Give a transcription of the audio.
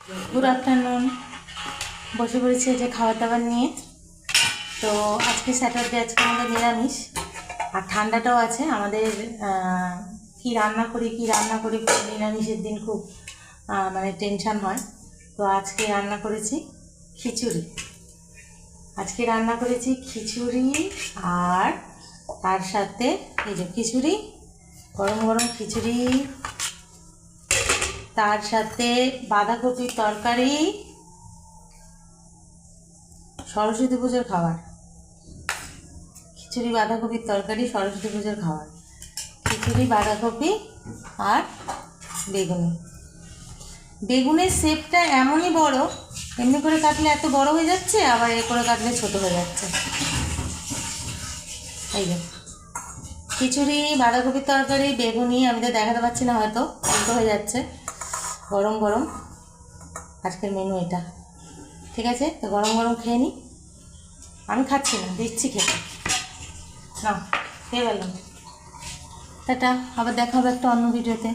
Good afternoon. বসে পড়েছি যে খাবার দাবার নিয়ে। তো আজকে স্যাটারডে, আজকে আমাদের নিরামিষ আর ঠান্ডাটাও আছে। আমাদের কি রান্না করি নিরামিষের দিন খুব মানে টেনশান হয়। তো আজকে রান্না করেছি খিচুড়ি। আর তার সাথে এই যে খিচুড়ি, গরম গরম খিচুড়ি, তার সাথে বাঁধাকপির তরকারি, সরস্বতী পুজোর খাবার। খিচুড়ি, বাঁধাকপির তরকারি, সরস্বতী পুজোর খাবার। খিচুড়ি, বাঁধাকপি আর বেগুনের শেপটা এমনই বড়, এমনি করে কাটলে এত বড় হয়ে যাচ্ছে, আবার এ করে কাটলে ছোট হয়ে যাচ্ছে। এই যে খিচুড়ি, বাঁধাকপির তরকারি, বেগুনি, আমি তো দেখাতে পারছি না, হয়তো উল্টো হয়ে যাচ্ছে। গরম গরম আজকের মেনু এটা। ঠিক আছে, তো গরম গরম খেয়ে নিই। আমি খাচ্ছি না, দিচ্ছি খেতে। না, খেয়ে গেলাম। টাটা, আবার দেখা হবে একটা অন্য ভিডিওতে।